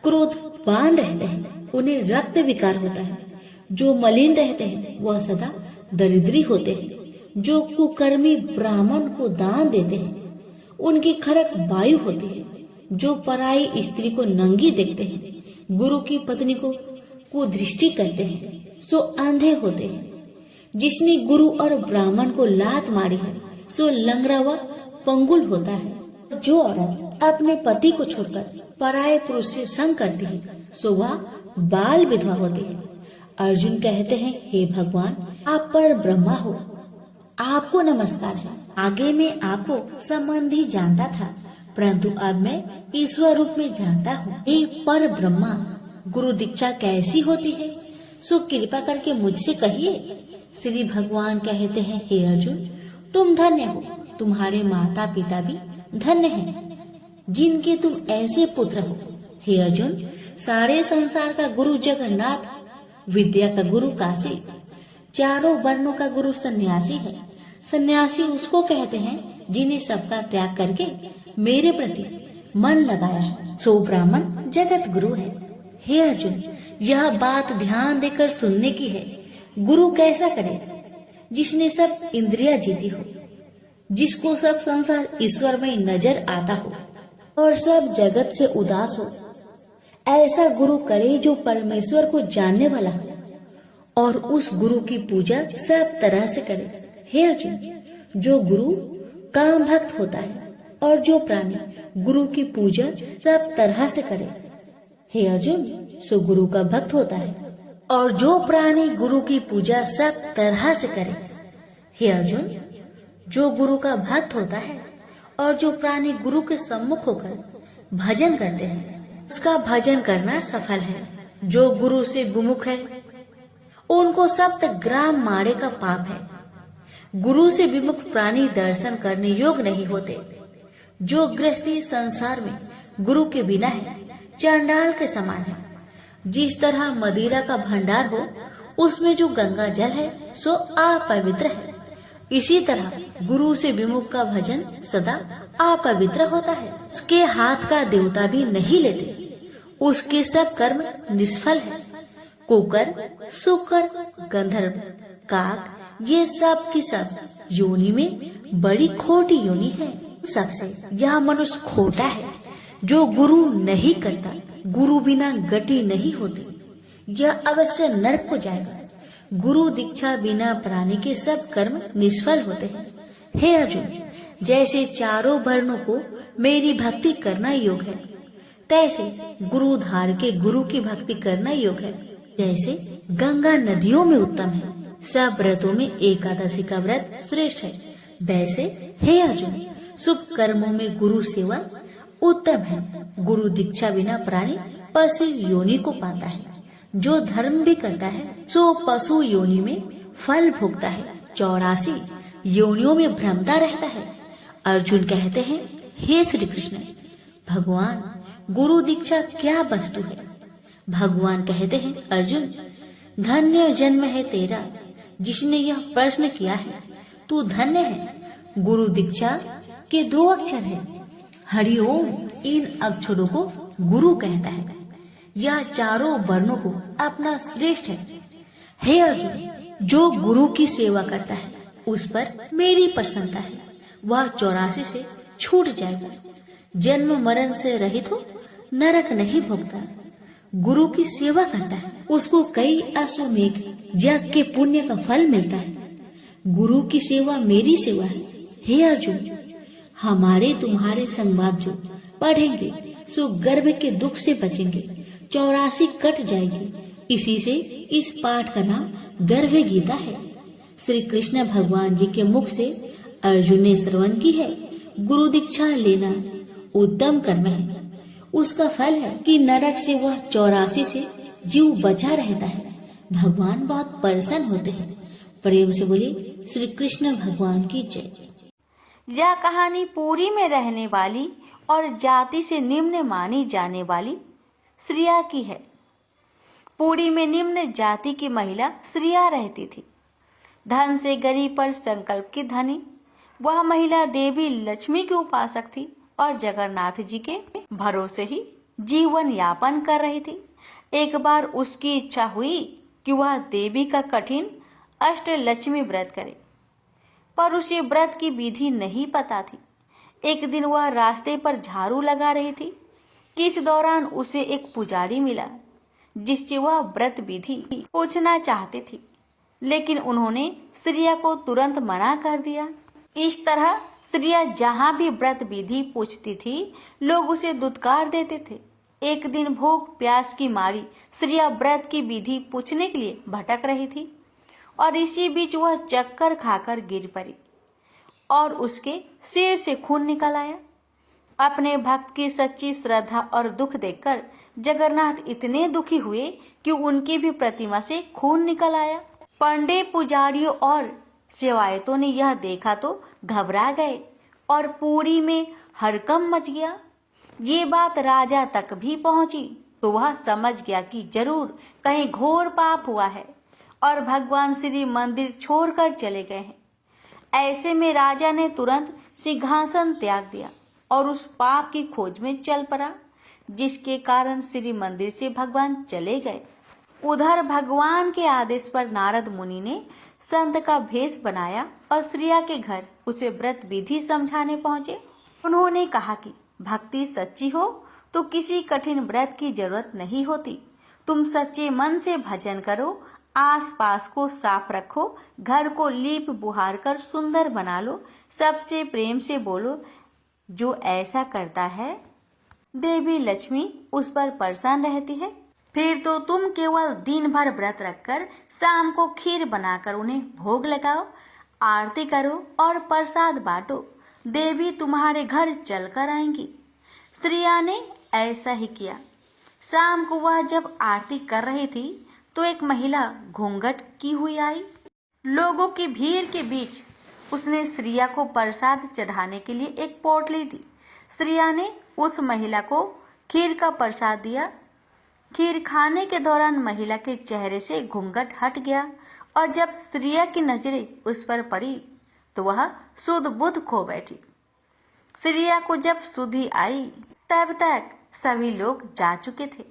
क्रोधवान रहते हैं उन्हें रक्त विकार होता है। जो मलिन रहते हैं वह सदा दरिद्री होते हैं। जो कुकर्मी ब्राह्मण को दान देते हैं उनकी खरक वायु होती है। जो पराई स्त्री को नंगी देखते हैं, गुरु की पत्नी को कुदृष्टि करते हैं सो अंधे होते हैं। जिसने गुरु और ब्राह्मण को लात मारी है सो लंगड़ा व पंगुल होता है। जो औरत अपने पति को छोड़कर पराये पुरुष से संग करती है सो वह बाल विधवा होती है। अर्जुन कहते हैं, हे भगवान, आप पर ब्रह्मा हो, आपको नमस्कार है। आगे मैं आपको संबंधी जानता था, परंतु अब मैं ईश्वर रूप में जानता हूँ। हे पर ब्रह्मा, गुरु दीक्षा कैसी होती है सो कृपा करके मुझसे कहिए। श्री भगवान कहते हैं, हे अर्जुन, तुम धन्य हो, तुम्हारे माता पिता भी धन्य हैं, जिनके तुम ऐसे पुत्र हो। हे अर्जुन, सारे संसार का गुरु जगन्नाथ, विद्या का गुरु काशी, चारों वर्णों का गुरु सन्यासी है। सन्यासी उसको कहते हैं जिन्हें सबका त्याग करके मेरे प्रति मन लगाया है, सो ब्राह्मण जगत गुरु है। हे अर्जुन, यह बात ध्यान देकर सुनने की है। गुरु कैसा करे? जिसने सब इंद्रियां जीती हो, जिसको सब संसार ईश्वर में नजर आता हो और सब जगत से उदास हो। ऐसा गुरु करे जो परमेश्वर को जानने वाला हो और उस गुरु की पूजा सब तरह से करे। हे अर्जुन, जो गुरु काम भक्त होता है और जो प्राणी गुरु की पूजा सब तरह से करे, हे अर्जुन, सो गुरु का भक्त होता है। और जो प्राणी गुरु की पूजा सब तरह से करे, हे अर्जुन, जो गुरु का भक्त होता है और जो प्राणी गुरु के सम्मुख होकर भजन करते हैं उसका भजन करना सफल है। जो गुरु से विमुख है उनको सप्तग्राम मारे का पाप है। गुरु से विमुख प्राणी दर्शन करने योग्य नहीं होते। जो गृहस्थी संसार में गुरु के बिना है चांडाल के समान है। जिस तरह मदिरा का भंडार हो उसमें जो गंगा जल है सो अपवित्र है, इसी तरह गुरु से विमुख का भजन सदा अपवित्र होता है। उसके हाथ का देवता भी नहीं लेते, उसके सब कर्म निष्फल है। कुकर, सुकर, गंधर्व, काक, ये सब की सब योनि में बड़ी खोटी योनि है। सबसे यह मनुष्य खोटा है जो गुरु नहीं करता। गुरु बिना गति नहीं होती, यह अवश्य नरक को जाएगा। गुरु दीक्षा बिना प्राणी के सब कर्म निष्फल होते हैं। हे अर्जुन, जैसे चारों वर्णों को मेरी भक्ति करना योग है, तैसे गुरु धार के गुरु की भक्ति करना योग है। जैसे गंगा नदियों में उत्तम है, सब व्रतों में एकादशी का व्रत श्रेष्ठ है, वैसे हे अर्जुन शुभ कर्मों में गुरु सेवा उत्तम है। गुरु दीक्षा बिना प्राणी पशु योनि को पाता है। जो धर्म भी करता है सो पशु योनि में फल भोगता है, 84 योनियों में भ्रमता रहता है। अर्जुन कहते हैं, हे श्री कृष्ण, भगवान गुरु दीक्षा क्या वस्तु है? भगवान कहते हैं, अर्जुन धन्य जन्म है तेरा जिसने यह प्रश्न किया है। तू धन्य है। गुरु दीक्षा के 2 अक्षर है, हरिओम। इन अक्षरों को गुरु कहता है। यह चारों वर्णों को अपना श्रेष्ठ है। हे अर्जुन, जो गुरु की सेवा करता है उस पर मेरी प्रसन्नता है। वह 84 से छूट जाएगा, जन्म मरण से रहित हो, नरक नहीं भोगता। गुरु की सेवा करता है उसको कई अश्वमेघ यज्ञ के पुण्य का फल मिलता है। गुरु की सेवा मेरी सेवा है। हे अर्जुन, हमारे तुम्हारे संवाद जो पढ़ेंगे सो गर्भ के दुख से बचेंगे, 84 कट जाएगी। इसी से इस पाठ का नाम गर्भ गीता है। श्री कृष्ण भगवान जी के मुख से अर्जुन ने श्रवण की है। गुरु दीक्षा लेना उत्तम कर्म है। उसका फल है कि नरक से वह 84 से जीव बचा रहता है। भगवान बहुत प्रसन्न होते हैं। प्रेम से बोले श्री कृष्ण भगवान की जय। यह कहानी पुरी में रहने वाली और जाति से निम्न मानी जाने वाली श्रिया की है। पुरी में निम्न जाति की महिला श्रिया रहती थी। धन से गरीब पर संकल्प की धनी वह महिला देवी लक्ष्मी की उपासक थी और जगन्नाथ जी के भरोसे ही जीवन यापन कर रही थी। एक बार उसकी इच्छा हुई कि वह देवी का कठिन अष्टलक्ष्मी व्रत करे, पर उसे व्रत की विधि नहीं पता थी। एक दिन वह रास्ते पर झाड़ू लगा रही थी कि इस दौरान उसे एक पुजारी मिला जिससे वह व्रत विधि पूछना चाहती थी, लेकिन उन्होंने श्रिया को तुरंत मना कर दिया। इस तरह श्रिया जहाँ भी व्रत विधि पूछती थी, लोग उसे दुत्कार देते थे। एक दिन भूख प्यास की मारी श्रिया व्रत की विधि पूछने के लिए भटक रही थी और इसी बीच वह चक्कर खाकर गिर पड़ी और उसके सिर से खून निकल आया। अपने भक्त की सच्ची श्रद्धा और दुख देखकर जगन्नाथ इतने दुखी हुए कि उनकी भी प्रतिमा से खून निकल आया। पंडित पुजारियों और सेवायतों ने यह देखा तो घबरा गए और पुरी में हड़कंप मच गया। ये बात राजा तक भी पहुंची तो वह समझ गया कि जरूर कहीं घोर पाप हुआ है और भगवान श्री मंदिर छोड़कर चले गए हैं। ऐसे में राजा ने तुरंत सिंहासन त्याग दिया और उस पाप की खोज में चल पड़ा, जिसके कारण श्री मंदिर से भगवान चले गए। उधर भगवान के आदेश पर नारद मुनि ने संत का भेष बनाया और श्रिया के घर उसे व्रत विधि समझाने पहुंचे। उन्होंने कहा कि भक्ति सच्ची हो तो किसी कठिन व्रत की जरूरत नहीं होती। तुम सच्चे मन से भजन करो, आसपास को साफ रखो, घर को लीप बुहार कर सुंदर बना लो, सबसे प्रेम से बोलो। जो ऐसा करता है देवी लक्ष्मी उस पर प्रसन्न रहती है। फिर तो तुम केवल दिन भर व्रत रखकर शाम को खीर बनाकर उन्हें भोग लगाओ, आरती करो और प्रसाद बांटो, देवी तुम्हारे घर चलकर आएंगी। श्रिया ने ऐसा ही किया। शाम को वह जब आरती कर रही थी तो एक महिला घूंघट की हुई आई। लोगों की भीड़ के बीच उसने श्रिया को प्रसाद चढ़ाने के लिए एक पोटली दी। श्रिया ने उस महिला को खीर का प्रसाद दिया। खीर खाने के दौरान महिला के चेहरे से घूंघट हट गया और जब श्रिया की नजरें उस पर पड़ी तो वह शुद्ध बुद्ध खो बैठी। श्रिया को जब सुधि आई तब तक सभी लोग जा चुके थे।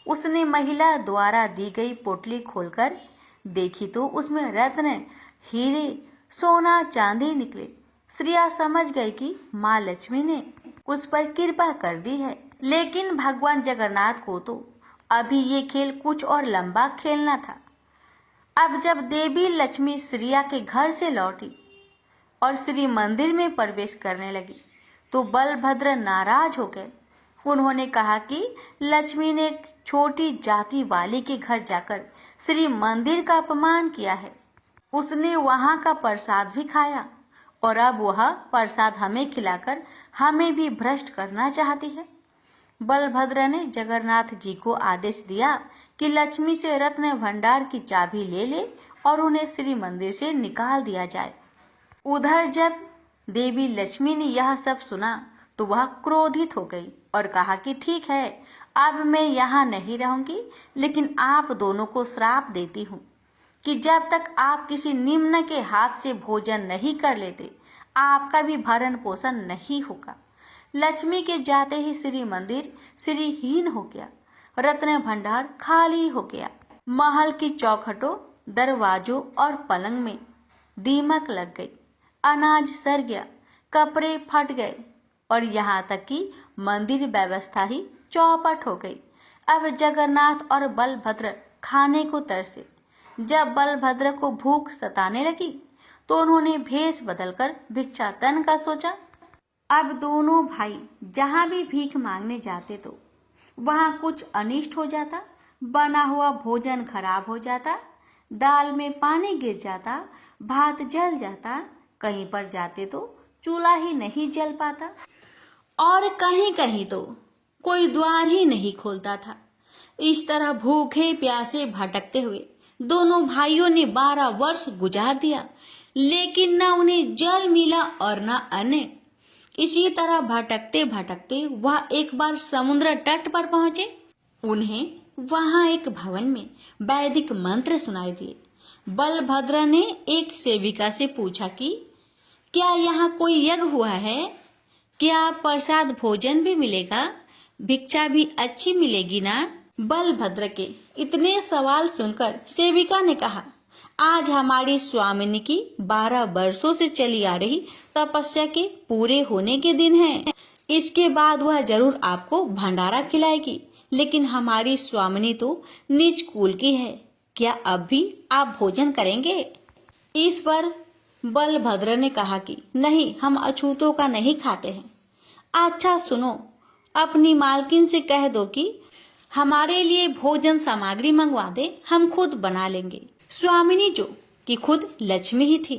उसने महिला द्वारा दी गई पोटली खोलकर देखी तो उसमें रत्न हीरे सोना चांदी निकले। श्रेया समझ गई कि माँ लक्ष्मी ने उस पर कृपा कर दी है। लेकिन भगवान जगन्नाथ को तो अभी ये खेल कुछ और लंबा खेलना था। अब जब देवी लक्ष्मी श्रेया के घर से लौटी और श्री मंदिर में प्रवेश करने लगी तो बलभद्र नाराज हो गए। उन्होंने कहा कि लक्ष्मी ने एक छोटी जाति वाली के घर जाकर श्री मंदिर का अपमान किया है। उसने वहां का प्रसाद भी खाया और अब वह प्रसाद हमें खिलाकर हमें भी भ्रष्ट करना चाहती है। बलभद्र ने जगन्नाथ जी को आदेश दिया कि लक्ष्मी से रत्न भंडार की चाबी ले ले और उन्हें श्री मंदिर से निकाल दिया जाए। उधर जब देवी लक्ष्मी ने यह सब सुना तो वह क्रोधित हो गई और कहा कि ठीक है, अब मैं यहाँ नहीं रहूंगी, लेकिन आप दोनों को श्राप देती हूँ कि जब तक आप किसी निम्न के हाथ से भोजन नहीं कर लेते आपका भी भरण पोषण नहीं होगा। लक्ष्मी के जाते ही श्री मंदिर श्रीहीन हो गया, रत्न भंडार खाली हो गया। महल की चौखटों, दरवाजों और पलंग में दीमक लग गई, अनाज सड़ गया, कपड़े फट गए और यहाँ तक कि मंदिर व्यवस्था ही चौपट हो गई। अब जगन्नाथ और बलभद्र खाने को तरसे। जब बलभद्र को भूख सताने लगी तो उन्होंने भेष बदलकर भिक्षाटन का सोचा। अब दोनों भाई जहां भी भीख मांगने जाते तो वहां कुछ अनिष्ट हो जाता, बना हुआ भोजन खराब हो जाता, दाल में पानी गिर जाता, भात जल जाता, कहीं पर जाते तो चूल्हा ही नहीं जल पाता और कहीं कहीं तो कोई द्वार ही नहीं खोलता था। इस तरह भूखे प्यासे भटकते हुए दोनों भाइयों ने 12 वर्ष गुजार दिया, लेकिन न उन्हें जल मिला और न अन्न। इसी तरह भटकते भटकते वह एक बार समुद्र तट पर पहुंचे। उन्हें वहां एक भवन में वैदिक मंत्र सुनाई दिए। बलभद्र ने एक सेविका से पूछा कि क्या यहाँ कोई यज्ञ हुआ है? क्या प्रसाद भोजन भी मिलेगा? भिक्षा भी अच्छी मिलेगी ना? बलभद्र के इतने सवाल सुनकर सेविका ने कहा, आज हमारी स्वामिनी की 12 वर्षों से चली आ रही तपस्या के पूरे होने के दिन है। इसके बाद वह जरूर आपको भंडारा खिलाएगी, लेकिन हमारी स्वामिनी तो नीच कुल की है। क्या अब भी आप भोजन करेंगे? इस पर बलभद्र ने कहा कि नहीं, हम अछूतों का नहीं खाते हैं। अच्छा सुनो, अपनी मालकिन से कह दो कि हमारे लिए भोजन सामग्री मंगवा दे, हम खुद बना लेंगे। स्वामिनी जो कि खुद लक्ष्मी ही थी,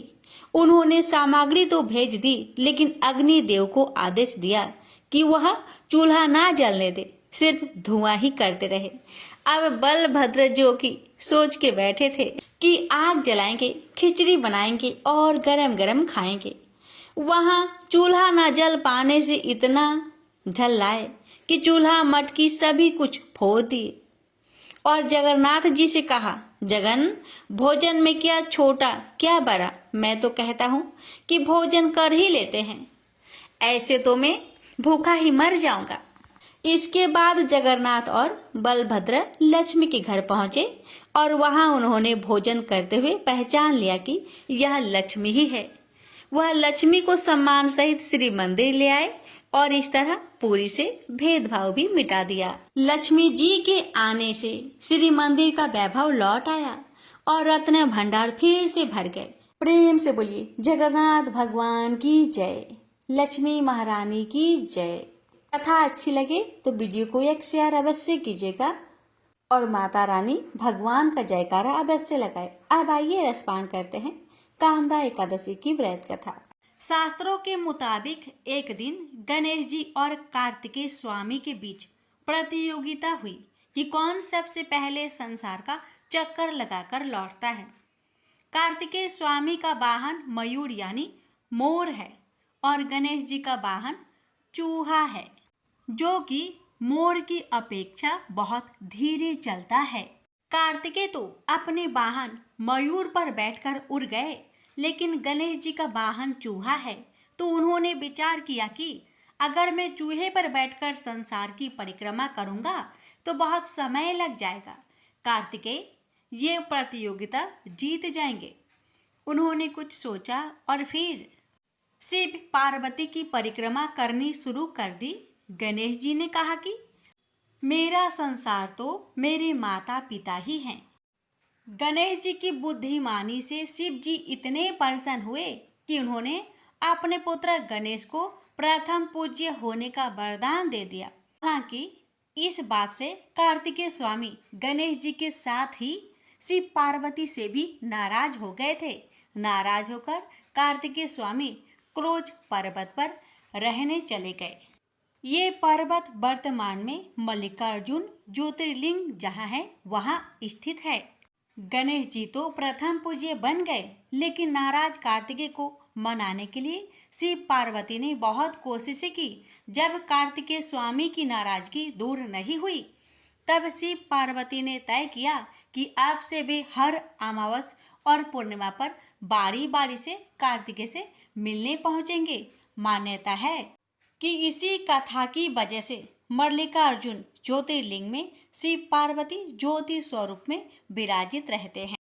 उन्होंने सामग्री तो भेज दी, लेकिन अग्निदेव को आदेश दिया कि वह चूल्हा ना जलने दे, सिर्फ धुआं ही करते रहे। अब बलभद्र जो कि सोच के बैठे थे कि आग जलाएंगे, खिचड़ी बनाएंगे और गरम गरम खाएंगे, वहां चूल्हा न जल पाने से इतना झल्लाए कि चूल्हा मटकी सभी कुछ फोड़ दिए और जगन्नाथ जी से कहा, जगन, भोजन में क्या छोटा क्या बड़ा, मैं तो कहता हूँ कि भोजन कर ही लेते हैं, ऐसे तो मैं भूखा ही मर जाऊंगा। इसके बाद जगन्नाथ और बलभद्र लक्ष्मी के घर पहुंचे और वहां उन्होंने भोजन करते हुए पहचान लिया कि यह लक्ष्मी ही है। वह लक्ष्मी को सम्मान सहित श्री मंदिर ले आए और इस तरह पूरी से भेदभाव भी मिटा दिया। लक्ष्मी जी के आने से श्री मंदिर का वैभव लौट आया और रत्न भंडार फिर से भर गए। प्रेम से बोलिए जगन्नाथ भगवान की जय, लक्ष्मी महारानी की जय। कथा अच्छी लगे तो वीडियो को एक शेयर अवश्य कीजिएगा और माता रानी भगवान का जयकारा अवश्य लगाए। अब आइए रसपान करते हैं कामदा एकादशी की व्रत कथा। शास्त्रों के मुताबिक एक दिन गणेश जी और कार्तिकेय स्वामी के बीच प्रतियोगिता हुई कि कौन सबसे पहले संसार का चक्कर लगाकर लौटता है। कार्तिकेय स्वामी का वाहन मयूर यानी मोर है और गणेश जी का वाहन चूहा है, जो कि मोर की अपेक्षा बहुत धीरे चलता है। कार्तिकेय तो अपने वाहन मयूर पर बैठकर उड़ गए, लेकिन गणेश जी का वाहन चूहा है, तो उन्होंने विचार किया कि अगर मैं चूहे पर बैठकर संसार की परिक्रमा करूंगा तो बहुत समय लग जाएगा। कार्तिकेय ये प्रतियोगिता जीत जाएंगे। उन्होंने कुछ सोचा और फिर शिव पार्वती की परिक्रमा करनी शुरू कर दी। गणेश जी ने कहा कि मेरा संसार तो मेरे माता पिता ही हैं। गणेश जी की बुद्धिमानी से शिव जी इतने प्रसन्न हुए कि उन्होंने अपने पुत्र गणेश को प्रथम पूज्य होने का वरदान दे दिया। हालांकि इस बात से कार्तिकेय स्वामी गणेश जी के साथ ही शिव पार्वती से भी नाराज हो गए थे। नाराज होकर कार्तिकेय स्वामी क्रोच पर्वत पर रहने चले गए। ये पर्वत वर्तमान में मल्लिकार्जुन ज्योतिर्लिंग जहाँ है वहाँ स्थित है। गणेश जी तो प्रथम पूज्य बन गए, लेकिन नाराज कार्तिकेय को मनाने के लिए शिव पार्वती ने बहुत कोशिशें की। जब कार्तिकेय स्वामी की नाराजगी दूर नहीं हुई, तब शिव पार्वती ने तय किया कि अब से वे हर अमावस और पूर्णिमा पर बारी बारी से कार्तिकेय से मिलने पहुंचेंगे। मान्यता है कि इसी कथा की वजह से मल्लिकार्जुन ज्योतिर्लिंग में शिव पार्वती ज्योति स्वरूप में विराजित रहते हैं।